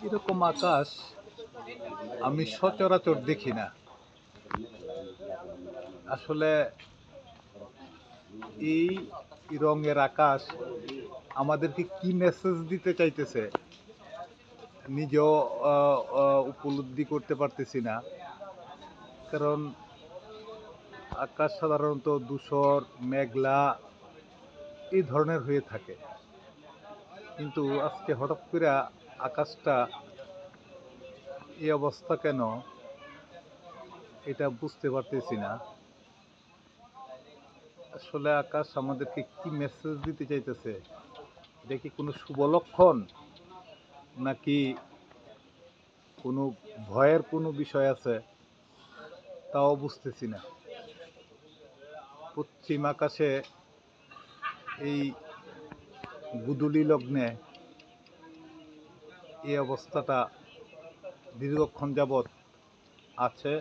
এরকম আকাশ আমি সচরাচর দেখি না। আসলে এই রঙের আকাশ আমাদেরকে কি মেসেজ দিতে চাইতেছে নিজেও উপলব্ধি করতে পারতেছি না। কারণ আকাশ সাধারণত ধূসর, মেঘলা এই ধরনের হয়ে থাকে। কিন্তু আজকে হঠাৎ করে আকাশটা এই অবস্থা কেন এটা বুঝতে পারতেছি না। আসলে আকাশ আমাদেরকে কি মেসেজ দিতে চাইতেছে? এটা কি কোনো শুভ লক্ষণ, নাকি কোনো ভয়ের কোনো বিষয় আছে? তাও বুঝতেছি না। পশ্চিম আকাশে এই গুদুলি লগ্নে এই অবস্থাটা দীর্ঘক্ষণ যাবৎ আছে।